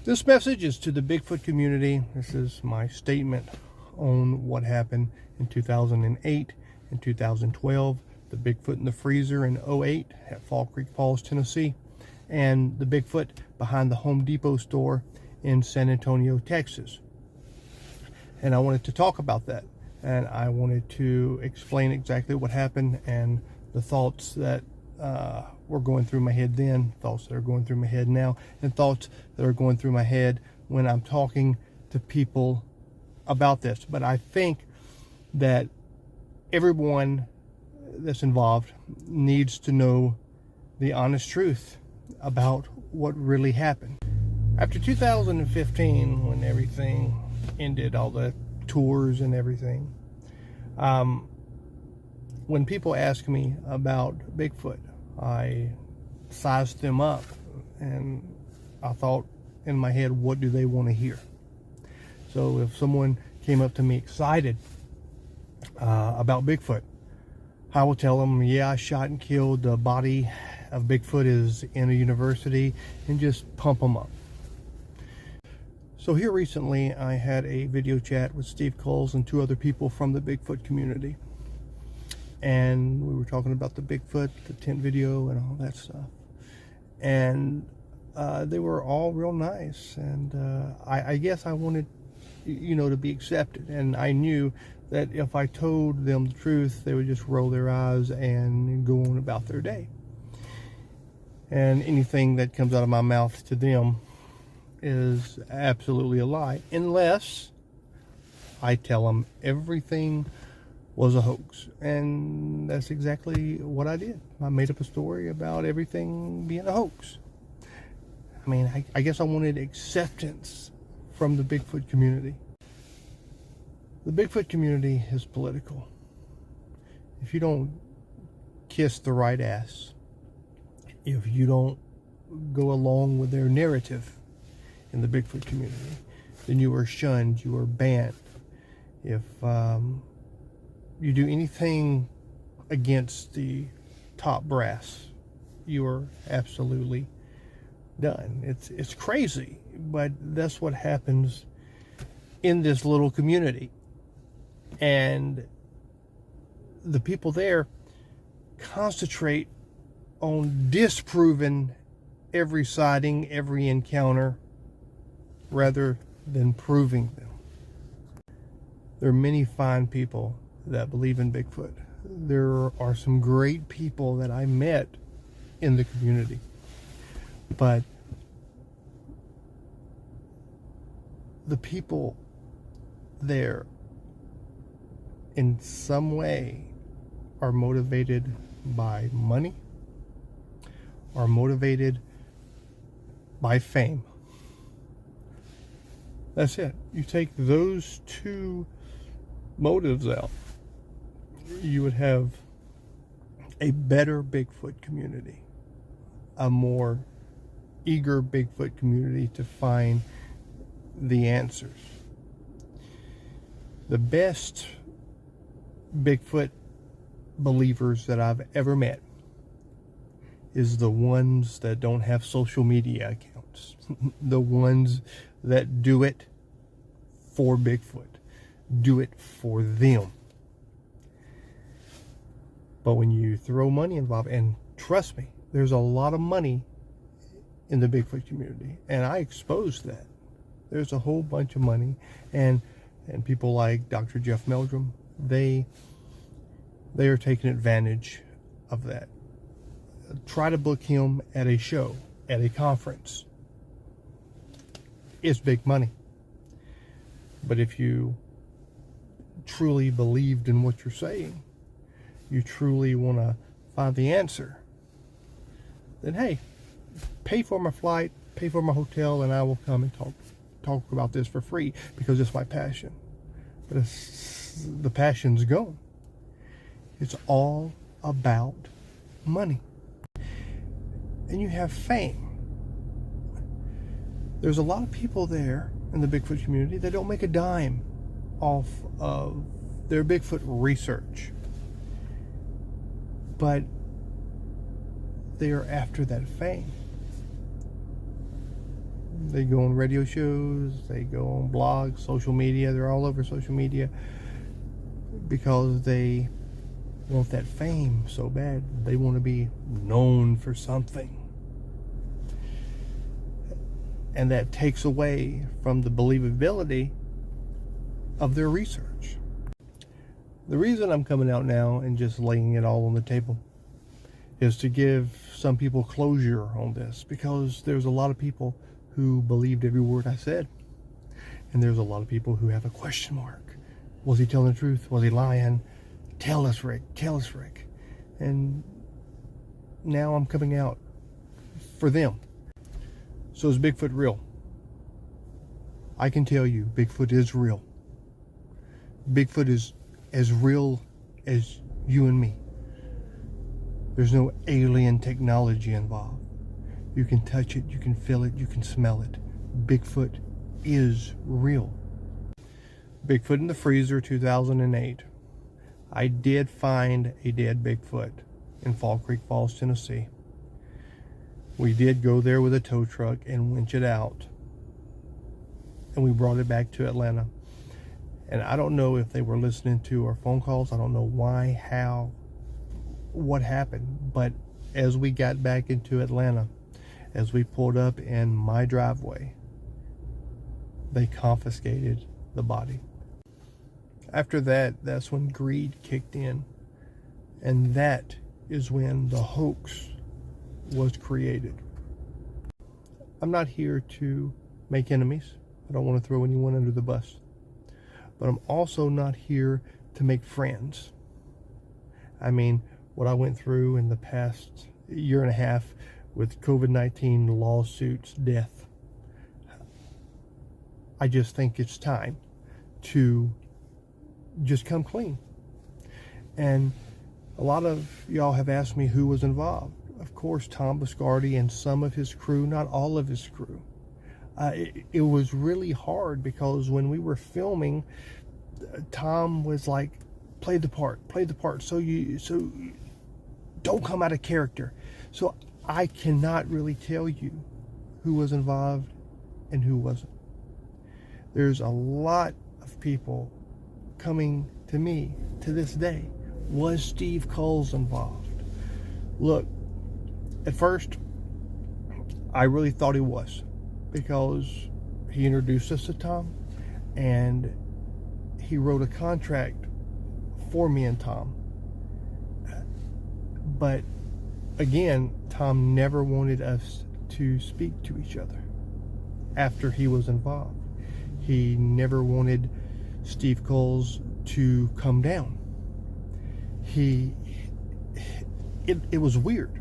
This message is to the Bigfoot community. This is my statement on what happened in 2008 and 2012, the Bigfoot in the freezer in 2008 at Fall Creek Falls, Tennessee, and the Bigfoot behind the Home Depot store in San Antonio, Texas. And I wanted to talk about that, and I wanted to explain exactly what happened and the thoughts that were going through my head then, thoughts that are going through my head now, and thoughts that are going through my head when I'm talking to people about this. But I think that everyone that's involved needs to know the honest truth about what really happened. After 2015, when everything ended, all the tours and everything, when people ask me about Bigfoot, I sized them up, and I thought in my head, what do they want to hear? So if someone came up to me excited about Bigfoot, I will tell them, yeah, I shot and killed the body of Bigfoot is in a university, and just pump them up. So here recently, I had a video chat with Steve Coles and two other people from the Bigfoot community. And we were talking about the Bigfoot, the tent video, and all that stuff. And they were all real nice. And I guess I wanted, to be accepted. And I knew that if I told them the truth, they would just roll their eyes and go on about their day. And anything that comes out of my mouth to them is absolutely a lie, unless I tell them everything was a hoax. And that's exactly what I did. I made up a story about everything being a hoax. I mean, I guess I wanted acceptance from the Bigfoot community. The Bigfoot community is political. If you don't kiss the right ass, if you don't go along with their narrative in the Bigfoot community, then you are shunned, you are banned. If you do anything against the top brass, you are absolutely done. It's crazy, but that's what happens in this little community. And the people there concentrate on disproving every sighting, every encounter, rather than proving them. There are many fine people that believe in Bigfoot. There are some great people that I met in the community, but the people there in some way are motivated by money, are motivated by fame. That's it. You take those two motives out, you would have a better Bigfoot community, a more eager Bigfoot community to find the answers. The best Bigfoot believers that I've ever met is the ones that don't have social media accounts. The ones that do it for Bigfoot, do it for them. But when you throw money involved, and trust me, there's a lot of money in the Bigfoot community, and I exposed that. There's a whole bunch of money, and people like Dr. Jeff Meldrum, they are taking advantage of that. Try to book him at a show, at a conference. It's big money. But if you truly believed in what you're saying, you truly want to find the answer, then hey, pay for my flight, pay for my hotel, and I will come and talk about this for free, because it's my passion. But the passion's gone. It's all about money. And you have fame. There's a lot of people there in the Bigfoot community that don't make a dime off of their Bigfoot research, but they are after that fame. They go on radio shows, they go on blogs, social media. They're all over social media because they want that fame so bad. They want to be known for something. And that takes away from the believability of their research. The reason I'm coming out now and just laying it all on the table is to give some people closure on this, because there's a lot of people who believed every word I said. And there's a lot of people who have a question mark. Was he telling the truth? Was he lying? Tell us, Rick. Tell us, Rick. And now I'm coming out for them. So is Bigfoot real? I can tell you, Bigfoot is real. Bigfoot is as real as you and me. There's no alien technology involved. You can touch it, you can feel it, you can smell it. Bigfoot is real. Bigfoot in the Freezer, 2008. I did find a dead Bigfoot in Fall Creek Falls, Tennessee. We did go there with a tow truck and winch it out. And we brought it back to Atlanta. And I don't know if they were listening to our phone calls. I don't know why, how, what happened. But as we got back into Atlanta, as we pulled up in my driveway, they confiscated the body. After that, that's when greed kicked in. And that is when the hoax was created. I'm not here to make enemies. I don't want to throw anyone under the bus. But I'm also not here to make friends. I mean, what I went through in the past year and a half with COVID-19 lawsuits, death, I just think it's time to just come clean. And a lot of y'all have asked me who was involved. Of course, Tom Biscardi and some of his crew, not all of his crew. It was really hard because when we were filming, Tom was like, play the part, so don't come out of character. So I cannot really tell you who was involved and who wasn't. There's a lot of people coming to me to this day. Was Steve Coles involved? Look, at first, I really thought he was, because he introduced us to Tom and he wrote a contract for me and Tom. But again, Tom never wanted us to speak to each other after he was involved. He never wanted Steve Coles to come down. It was weird.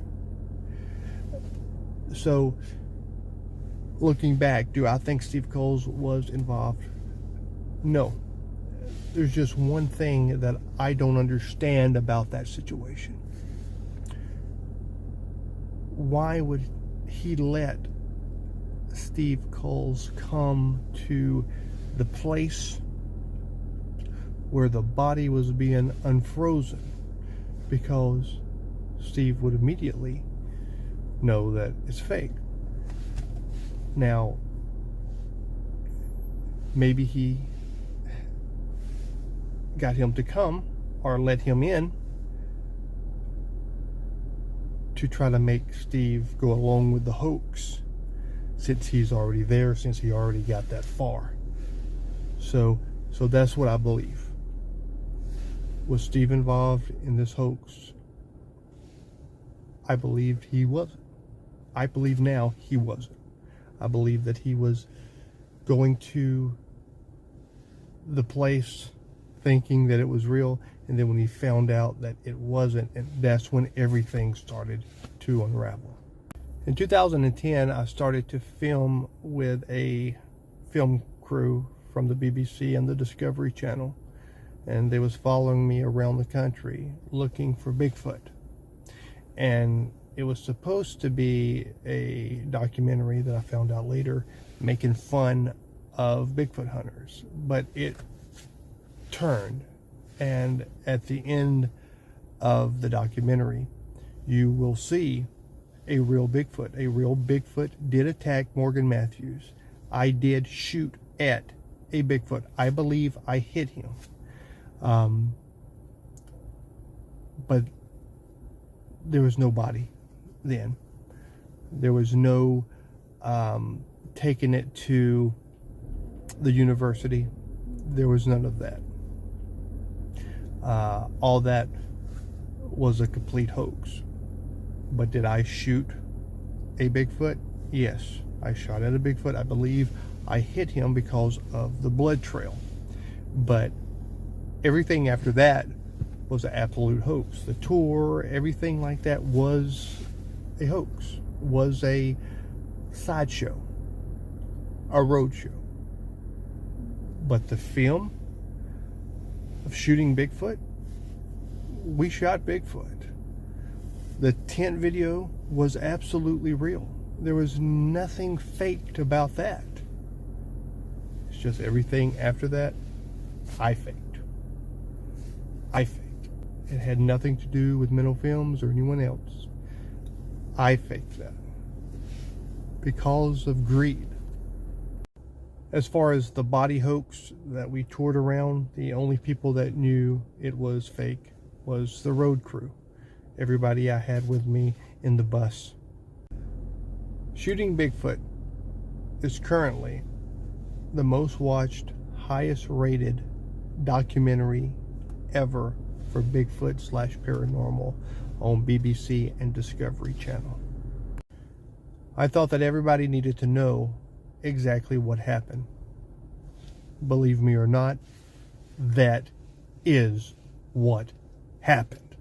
So looking back, do I think Steve Coles was involved? No. There's just one thing that I don't understand about that situation. Why would he let Steve Coles come to the place where the body was being unfrozen? Because Steve would immediately know that it's fake. Now, maybe he got him to come or let him in to try to make Steve go along with the hoax, since he's already there, since he already got that far. So that's what I believe. Was Steve involved in this hoax? I believed he wasn't. I believe now he wasn't. I believe that he was going to the place thinking that it was real, and then when he found out that it wasn't, and that's when everything started to unravel. In 2010, I started to film with a film crew from the BBC and the Discovery Channel, and they was following me around the country looking for Bigfoot. And it was supposed to be a documentary that I found out later making fun of Bigfoot hunters, but it turned, and at the end of the documentary you will see a real Bigfoot. A real Bigfoot did attack Morgan Matthews. I did shoot at a Bigfoot. I believe I hit him. But there was no body then. There was no taking it to the university. There was none of that. All that was a complete hoax. But did I shoot a Bigfoot? Yes, I shot at a Bigfoot. I believe I hit him because of the blood trail. But everything after that was an absolute hoax. The tour, everything like that was a hoax, was a sideshow, a roadshow. But the film of shooting Bigfoot, we shot Bigfoot. The tent video was absolutely real. There was nothing faked about that. It's just everything after that, I faked. I faked. It had nothing to do with Mental Films or anyone else. I faked that because of greed. As far as the body hoax that we toured around, the only people that knew it was fake was the road crew. Everybody I had with me in the bus. Shooting Bigfoot is currently the most watched, highest rated documentary ever for Bigfoot / paranormal on BBC and Discovery Channel. I thought that everybody needed to know exactly what happened. Believe me or not, that is what happened.